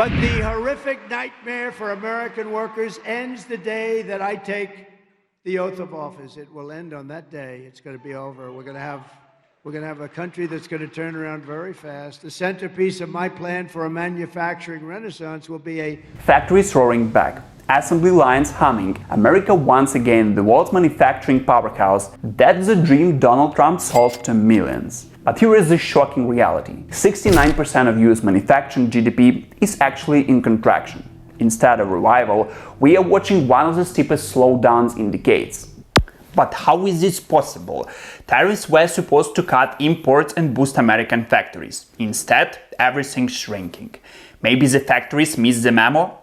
But the horrific nightmare for American workers ends the day that I take the oath of office. It will end on that day. It's going to be over. We're going to have a country that's going to turn around very fast. The centerpiece of my plan for a manufacturing renaissance will be a factories roaring back, assembly lines humming, America once again the world's manufacturing powerhouse. That's the dream Donald Trump sold to millions. But here is the shocking reality. 69% of US manufacturing GDP is actually in contraction. Instead of revival, we are watching one of the steepest slowdowns in decades. But how is this possible? Tariffs were supposed to cut imports and boost American factories. Instead, everything's shrinking. Maybe the factories missed the memo?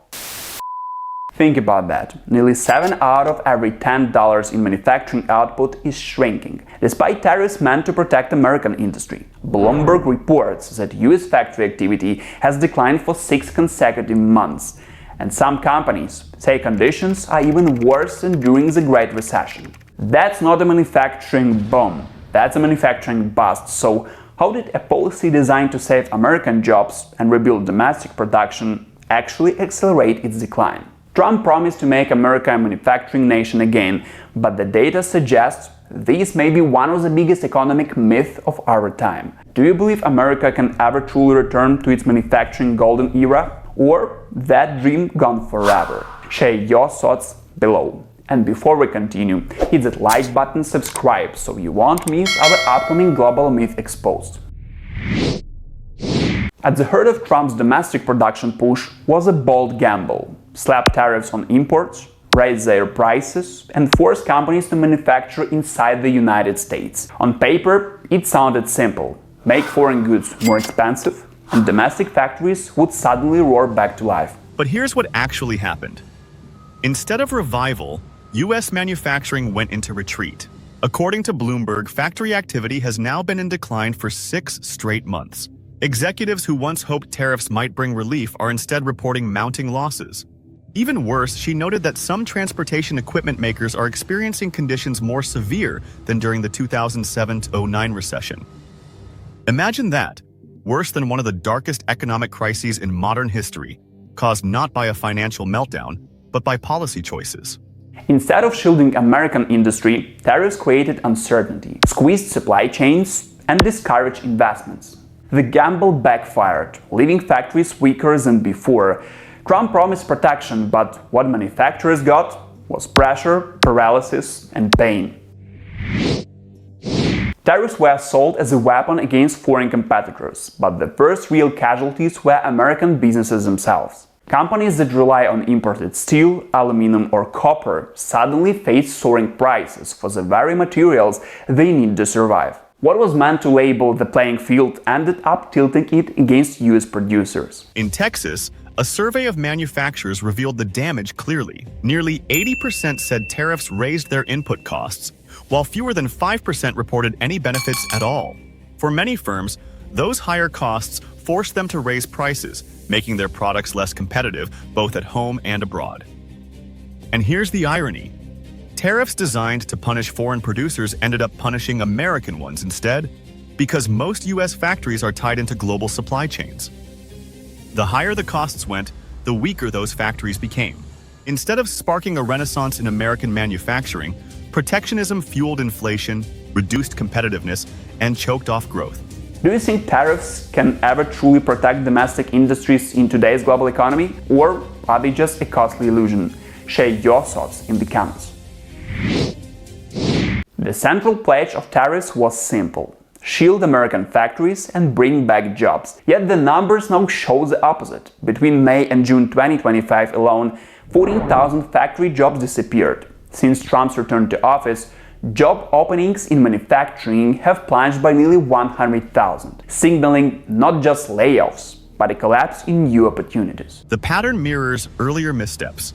Think about that. Nearly 7 out of every $10 in manufacturing output is shrinking, despite tariffs meant to protect American industry. Bloomberg reports that US factory activity has declined for 6 consecutive months, and some companies say conditions are even worse than during the Great Recession. That's not a manufacturing boom, that's a manufacturing bust. So how did a policy designed to save American jobs and rebuild domestic production actually accelerate its decline? Trump promised to make America a manufacturing nation again, but the data suggests this may be one of the biggest economic myths of our time. Do you believe America can ever truly return to its manufacturing golden era? Or that dream gone forever? Share your thoughts below. And before we continue, hit that like button, subscribe, so you won't miss our upcoming Global Myth Exposed. At the heart of Trump's domestic production push was a bold gamble. Slap tariffs on imports, raise their prices, and force companies to manufacture inside the United States. On paper, it sounded simple. Make foreign goods more expensive, and domestic factories would suddenly roar back to life. But here's what actually happened. Instead of revival, U.S. manufacturing went into retreat. According to Bloomberg, factory activity has now been in decline for 6 straight months. Executives who once hoped tariffs might bring relief are instead reporting mounting losses. Even worse, she noted that some transportation equipment makers are experiencing conditions more severe than during the 2007-09 recession. Imagine that, worse than one of the darkest economic crises in modern history, caused not by a financial meltdown, but by policy choices. Instead of shielding American industry, tariffs created uncertainty, squeezed supply chains, and discouraged investments. The gamble backfired, leaving factories weaker than before. Trump promised protection, but what manufacturers got was pressure, paralysis, and pain. Tariffs were sold as a weapon against foreign competitors, but the first real casualties were American businesses themselves. Companies that rely on imported steel, aluminum, or copper suddenly face soaring prices for the very materials they need to survive. What was meant to label the playing field ended up tilting it against US producers. In Texas, a survey of manufacturers revealed the damage clearly. Nearly 80% said tariffs raised their input costs, while fewer than 5% reported any benefits at all. For many firms, those higher costs forced them to raise prices, making their products less competitive both at home and abroad. And here's the irony. Tariffs designed to punish foreign producers ended up punishing American ones instead, because most US factories are tied into global supply chains. The higher the costs went, the weaker those factories became. Instead of sparking a renaissance in American manufacturing, protectionism fueled inflation, reduced competitiveness, and choked off growth. Do you think tariffs can ever truly protect domestic industries in today's global economy? Or are they just a costly illusion? Share your thoughts in the comments. The central pledge of tariffs was simple. Shield American factories and bring back jobs. Yet the numbers now show the opposite. Between May and June 2025 alone, 14,000 factory jobs disappeared. Since Trump's return to office, job openings in manufacturing have plunged by nearly 100,000, signaling not just layoffs, but a collapse in new opportunities. The pattern mirrors earlier missteps.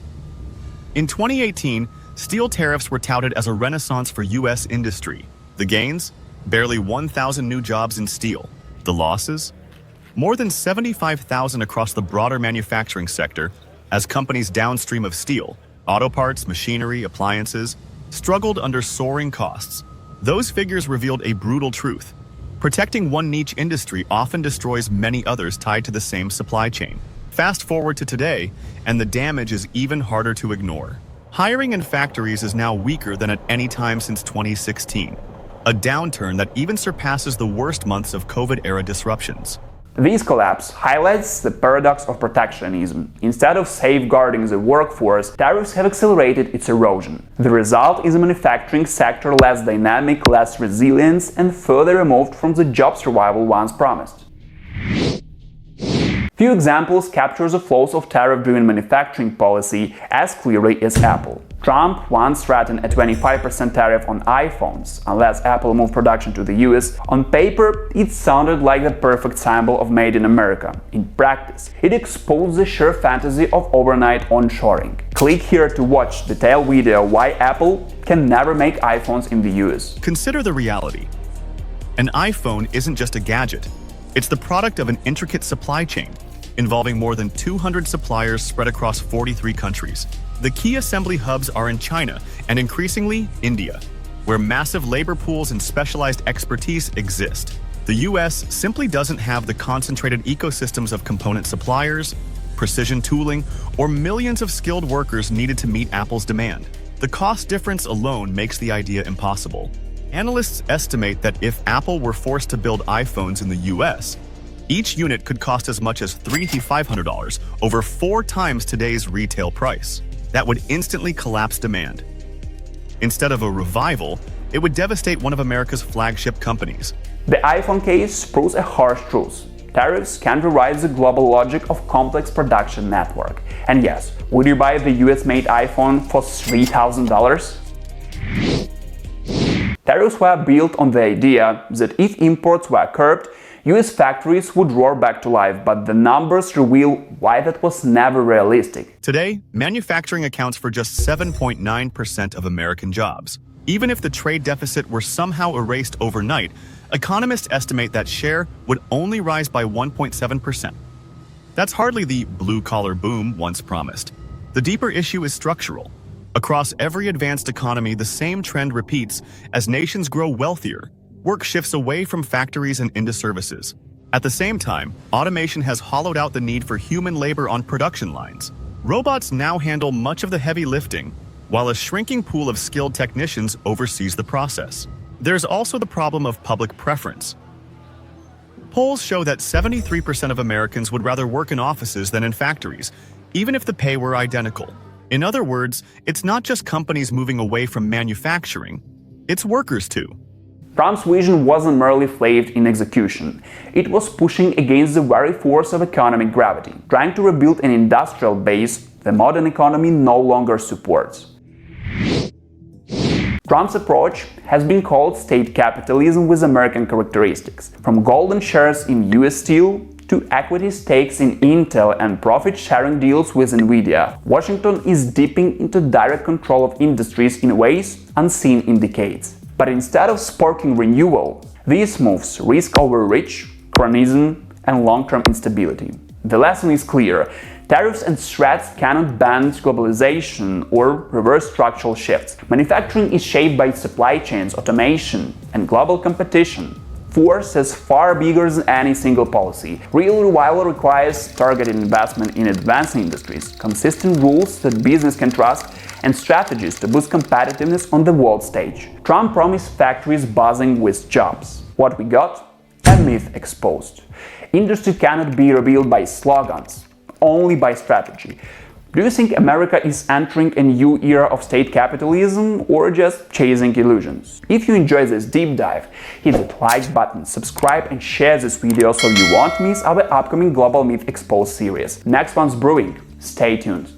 In 2018, steel tariffs were touted as a renaissance for U.S. industry. The gains? Barely 1,000 new jobs in steel. The losses? More than 75,000 across the broader manufacturing sector, as companies downstream of steel, auto parts, machinery, appliances, struggled under soaring costs. Those figures revealed a brutal truth. Protecting one niche industry often destroys many others tied to the same supply chain. Fast forward to today, and the damage is even harder to ignore. Hiring in factories is now weaker than at any time since 2016, a downturn that even surpasses the worst months of COVID-era disruptions. This collapse highlights the paradox of protectionism. Instead of safeguarding the workforce, tariffs have accelerated its erosion. The result is a manufacturing sector less dynamic, less resilient, and further removed from the job survival once promised. Few examples capture the flaws of tariff-driven manufacturing policy as clearly as Apple. Trump once threatened a 25% tariff on iPhones unless Apple moved production to the US. On paper, it sounded like the perfect symbol of Made in America. In practice, it exposed the sheer fantasy of overnight onshoring. Click here to watch detailed video why Apple can never make iPhones in the US. Consider the reality. An iPhone isn't just a gadget. It's the product of an intricate supply chain involving more than 200 suppliers spread across 43 countries. The key assembly hubs are in China and increasingly India, where massive labor pools and specialized expertise exist. The US simply doesn't have the concentrated ecosystems of component suppliers, precision tooling, or millions of skilled workers needed to meet Apple's demand. The cost difference alone makes the idea impossible. Analysts estimate that if Apple were forced to build iPhones in the US, each unit could cost as much as $300 to $500, over 4 times today's retail price. That would instantly collapse demand. Instead of a revival, it would devastate one of America's flagship companies. The iPhone case proves a harsh truth. Tariffs can't rewrite the global logic of complex production network. And yes, would you buy the US-made iPhone for $3,000? Tariffs were built on the idea that if imports were curbed, US factories would roar back to life, but the numbers reveal why that was never realistic. Today, manufacturing accounts for just 7.9% of American jobs. Even if the trade deficit were somehow erased overnight, economists estimate that share would only rise by 1.7%. That's hardly the blue-collar boom once promised. The deeper issue is structural. Across every advanced economy, the same trend repeats. As nations grow wealthier, work shifts away from factories and into services. At the same time, automation has hollowed out the need for human labor on production lines. Robots now handle much of the heavy lifting, while a shrinking pool of skilled technicians oversees the process. There's also the problem of public preference. Polls show that 73% of Americans would rather work in offices than in factories, even if the pay were identical. In other words, it's not just companies moving away from manufacturing, it's workers too. Trump's vision wasn't merely flawed in execution. It was pushing against the very force of economic gravity, trying to rebuild an industrial base the modern economy no longer supports. Trump's approach has been called state capitalism with American characteristics, from golden shares in US Steel to equity stakes in Intel and profit-sharing deals with Nvidia. Washington is dipping into direct control of industries in ways unseen in decades. But instead of sparking renewal, these moves risk overreach, cronyism, and long-term instability. The lesson is clear. Tariffs and threats cannot bend globalization or reverse structural shifts. Manufacturing is shaped by supply chains, automation, and global competition. Forces far bigger than any single policy. Real revival requires targeted investment in advanced industries, consistent rules that business can trust, and strategies to boost competitiveness on the world stage. Trump promised factories buzzing with jobs. What we got? A myth exposed. Industry cannot be rebuilt by slogans, only by strategy. Do you think America is entering a new era of state capitalism or just chasing illusions? If you enjoyed this deep dive, hit the like button, subscribe and share this video so you won't miss our upcoming Global Myth Exposed series. Next one's brewing. Stay tuned.